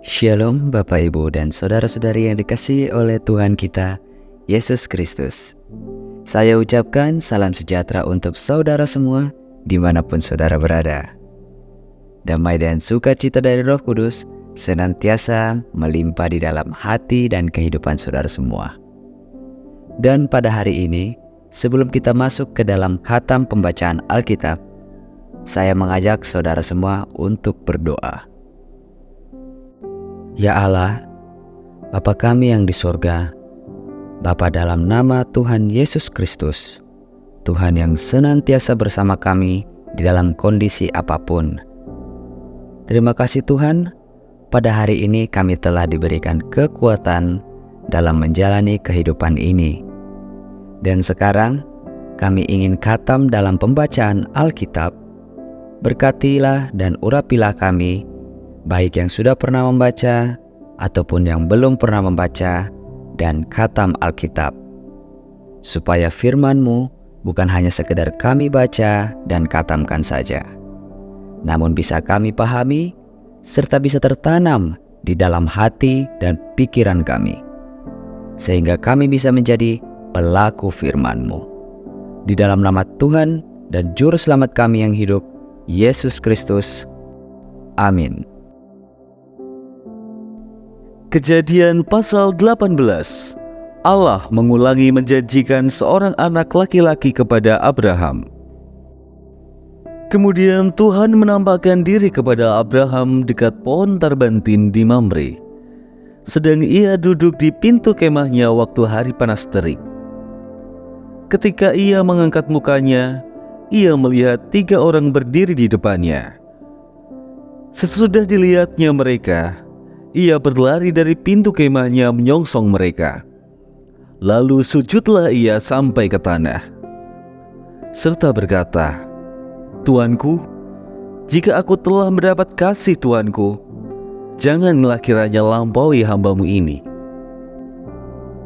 Shalom Bapak Ibu dan Saudara-saudari yang dikasihi oleh Tuhan kita, Yesus Kristus. Saya ucapkan salam sejahtera untuk saudara semua dimanapun saudara berada. Damai dan sukacita dari Roh Kudus senantiasa melimpah di dalam hati dan kehidupan saudara semua. Dan pada hari ini, sebelum kita masuk ke dalam khatam pembacaan Alkitab, saya mengajak saudara semua untuk berdoa. Ya Allah, Bapa kami yang di sorga, Bapa dalam nama Tuhan Yesus Kristus, Tuhan yang senantiasa bersama kami di dalam kondisi apapun. Terima kasih Tuhan, pada hari ini kami telah diberikan kekuatan dalam menjalani kehidupan ini. Dan sekarang kami ingin khatam dalam pembacaan Alkitab. Berkatilah dan urapilah kami, baik yang sudah pernah membaca ataupun yang belum pernah membaca dan khatam Alkitab, supaya firman-Mu bukan hanya sekedar kami baca dan khatamkan saja, namun bisa kami pahami serta bisa tertanam di dalam hati dan pikiran kami, sehingga kami bisa menjadi pelaku firman-Mu. Di dalam nama Tuhan dan Juru Selamat kami yang hidup, Yesus Kristus. Amin. Kejadian pasal 18. Allah mengulangi menjanjikan seorang anak laki-laki kepada Abraham. Kemudian Tuhan menampakkan diri kepada Abraham dekat pohon tarbantin di Mamre, sedang ia duduk di pintu kemahnya waktu hari panas terik. Ketika ia mengangkat mukanya, ia melihat 3 orang berdiri di depannya. Sesudah dilihatnya mereka, ia berlari dari pintu kemahnya menyongsong mereka. Lalu sujudlah ia sampai ke tanah, serta berkata, "Tuanku, jika aku telah mendapat kasih Tuanku, janganlah kiranya lampaui hamba-Mu ini.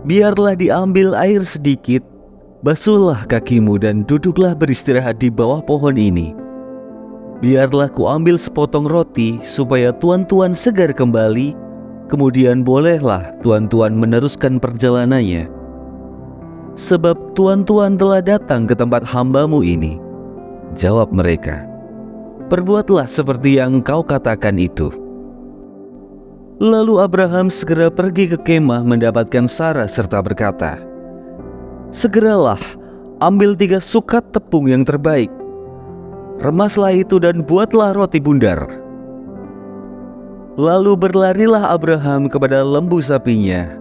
Biarlah diambil air sedikit, basuhlah kakimu dan duduklah beristirahat di bawah pohon ini. Biarlah kuambil sepotong roti supaya tuan-tuan segar kembali, kemudian bolehlah tuan-tuan meneruskan perjalanannya. Sebab tuan-tuan telah datang ke tempat hamba-Mu ini." Jawab mereka, "Perbuatlah seperti yang engkau katakan itu." Lalu Abraham segera pergi ke kemah mendapatkan Sarah serta berkata, "Segeralah, ambil 3 sukat tepung yang terbaik. Remaslah itu dan buatlah roti bundar." Lalu berlarilah Abraham kepada lembu sapinya.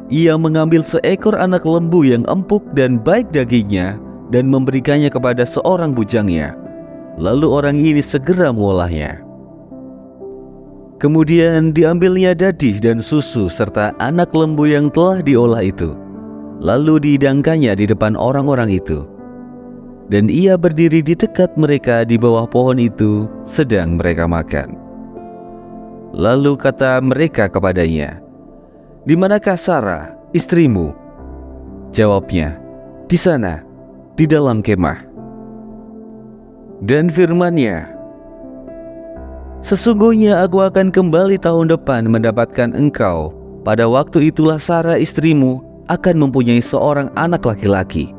Ia mengambil seekor anak lembu yang empuk dan baik dagingnya dan memberikannya kepada seorang bujangnya. Lalu orang ini segera mengolahnya. Kemudian diambilnya dadih dan susu serta anak lembu yang telah diolah itu, lalu dihidangkannya di depan orang-orang itu. Dan ia berdiri di dekat mereka di bawah pohon itu sedang mereka makan. Lalu kata mereka kepadanya, "Di manakah Sarah, istrimu?" Jawabnya, "Di sana, di dalam kemah." Dan firman-Nya, "Sesungguhnya aku akan kembali tahun depan mendapatkan engkau. Pada waktu itulah Sarah istrimu akan mempunyai seorang anak laki-laki."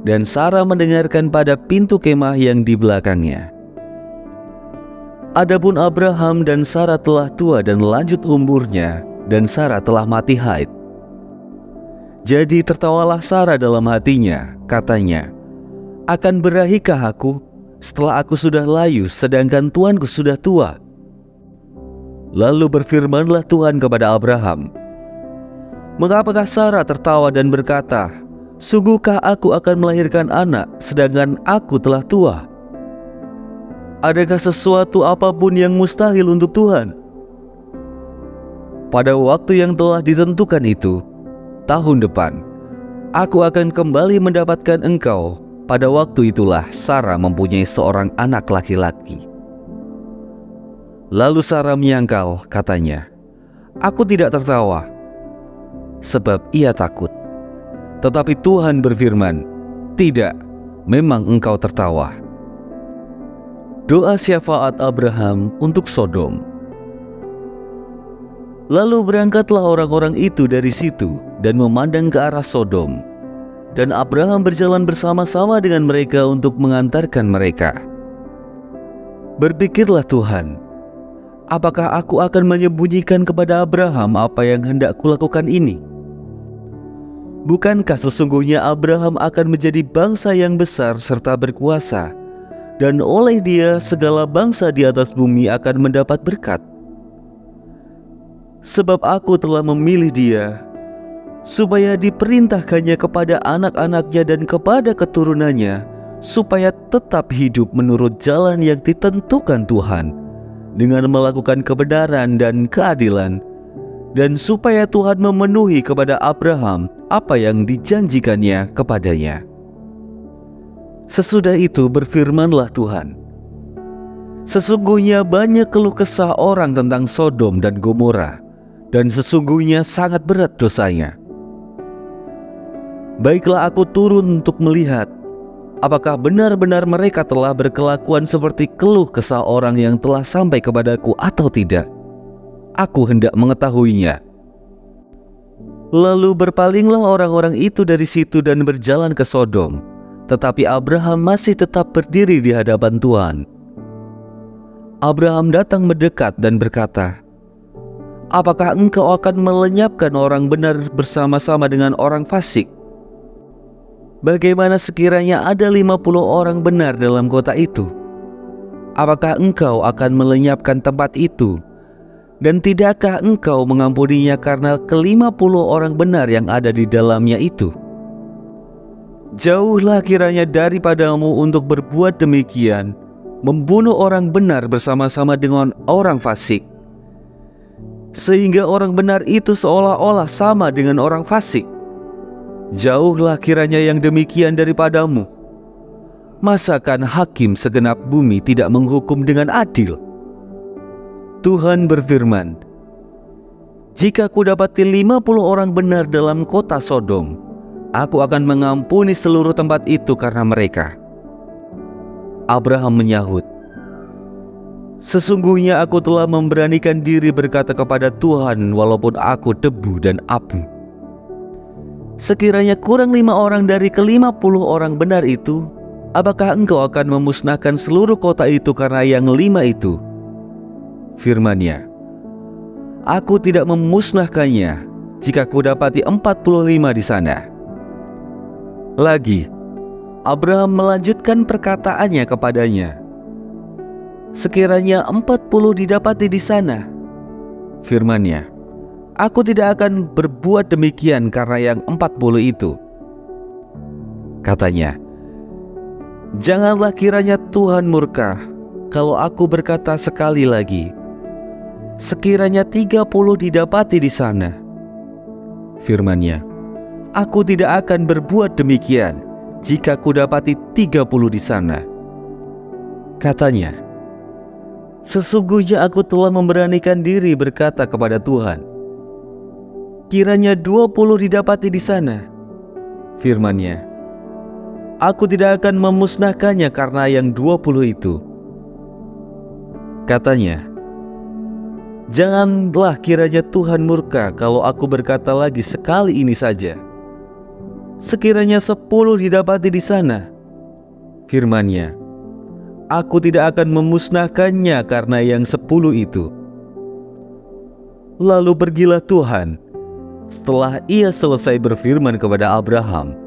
Dan Sarah mendengarkan pada pintu kemah yang di belakangnya. Adapun Abraham dan Sarah telah tua dan lanjut umurnya, dan Sarah telah mati haid. Jadi tertawalah Sarah dalam hatinya, katanya, "Akan berahikah aku setelah aku sudah layu sedangkan tuanku sudah tua?" Lalu berfirmanlah Tuhan kepada Abraham, "Mengapakah Sarah tertawa dan berkata, 'Sungguhkah aku akan melahirkan anak sedangkan aku telah tua?' Adakah sesuatu apapun yang mustahil untuk Tuhan?" Pada waktu yang telah ditentukan itu, tahun depan, aku akan kembali mendapatkan engkau. Pada waktu itulah Sarah mempunyai seorang anak laki-laki. Lalu Sarah menyangkal, katanya, "Aku tidak tertawa," sebab ia takut. Tetapi Tuhan berfirman, "Tidak, memang engkau tertawa." Doa syafaat Abraham untuk Sodom. Lalu berangkatlah orang-orang itu dari situ dan memandang ke arah Sodom. Dan Abraham berjalan bersama-sama dengan mereka untuk mengantarkan mereka. Berpikirlah Tuhan, apakah aku akan menyembunyikan kepada Abraham apa yang hendak kulakukan ini? Bukankah sesungguhnya Abraham akan menjadi bangsa yang besar serta berkuasa, dan oleh dia segala bangsa di atas bumi akan mendapat berkat? Sebab aku telah memilih dia, supaya diperintahkannya kepada anak-anaknya dan kepada keturunannya, supaya tetap hidup menurut jalan yang ditentukan Tuhan, dengan melakukan kebenaran dan keadilan, dan supaya Tuhan memenuhi kepada Abraham apa yang dijanjikannya kepadanya. Sesudah itu berfirmanlah Tuhan, sesungguhnya banyak keluh kesah orang tentang Sodom dan Gomora, dan sesungguhnya sangat berat dosanya. Baiklah aku turun untuk melihat apakah benar-benar mereka telah berkelakuan seperti keluh kesah orang yang telah sampai kepadaku atau tidak. Aku hendak mengetahuinya. Lalu berpalinglah orang-orang itu dari situ dan berjalan ke Sodom. Tetapi Abraham masih tetap berdiri di hadapan Tuhan. Abraham datang mendekat dan berkata, apakah engkau akan melenyapkan orang benar bersama-sama dengan orang fasik? Bagaimana sekiranya ada 50 orang benar dalam kota itu? Apakah engkau akan melenyapkan tempat itu? Dan tidakkah engkau mengampuninya karena ke-50 orang benar yang ada di dalamnya itu? Jauhlah kiranya daripadamu untuk berbuat demikian, membunuh orang benar bersama-sama dengan orang fasik, sehingga orang benar itu seolah-olah sama dengan orang fasik. Jauhlah kiranya yang demikian daripadamu. Masakan hakim segenap bumi tidak menghukum dengan adil? Tuhan berfirman, jika kudapati 50 orang benar dalam kota Sodom, aku akan mengampuni seluruh tempat itu karena mereka. Abraham menyahut, sesungguhnya aku telah memberanikan diri berkata kepada Tuhan walaupun aku debu dan abu. Sekiranya kurang 5 orang dari ke-50 orang benar itu, apakah engkau akan memusnahkan seluruh kota itu karena yang 5 itu? Firman-Nya, aku tidak memusnahkannya jika kudapati 45 di sana. Lagi, Abraham melanjutkan perkataannya kepadanya, sekiranya 40 didapati di sana. Firman-Nya, aku tidak akan berbuat demikian karena yang 40 itu. Katanya, janganlah kiranya Tuhan murka kalau aku berkata sekali lagi, sekiranya 30 didapati di sana. Firman-Nya, aku tidak akan berbuat demikian jika kudapati 30 di sana. Katanya, sesungguhnya aku telah memberanikan diri berkata kepada Tuhan, kiranya 20 didapati di sana. Firman-Nya, aku tidak akan memusnahkannya karena yang 20 itu. Katanya, janganlah kiranya Tuhan murka kalau aku berkata lagi sekali ini saja, sekiranya 10 didapati di sana. Firman-Nya, aku tidak akan memusnahkannya karena yang 10 itu. Lalu pergilah Tuhan setelah ia selesai berfirman kepada Abraham,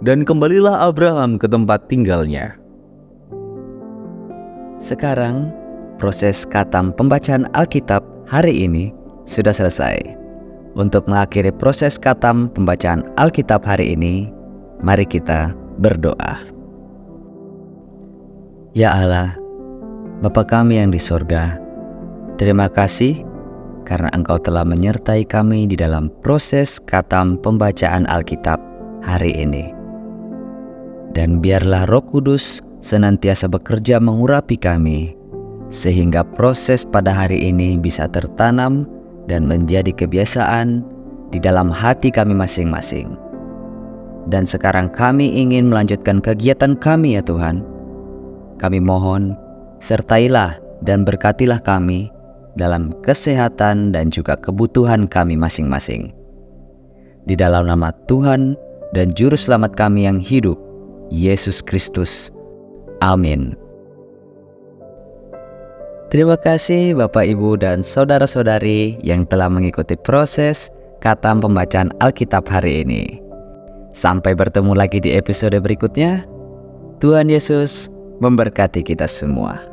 dan kembalilah Abraham ke tempat tinggalnya. Sekarang, proses khatam pembacaan Alkitab hari ini sudah selesai. Untuk mengakhiri proses khatam pembacaan Alkitab hari ini, mari kita berdoa. Ya Allah, Bapa kami yang di sorga, terima kasih karena Engkau telah menyertai kami di dalam proses khatam pembacaan Alkitab hari ini. Dan biarlah Roh Kudus senantiasa bekerja mengurapi kami, sehingga proses pada hari ini bisa tertanam dan menjadi kebiasaan di dalam hati kami masing-masing. Dan sekarang kami ingin melanjutkan kegiatan kami ya Tuhan. Kami mohon, sertailah dan berkatilah kami dalam kesehatan dan juga kebutuhan kami masing-masing. Di dalam nama Tuhan dan Juru Selamat kami yang hidup, Yesus Kristus. Amin. Terima kasih Bapak, Ibu, dan saudara-saudari yang telah mengikuti proses khatam pembacaan Alkitab hari ini. Sampai bertemu lagi di episode berikutnya. Tuhan Yesus memberkati kita semua.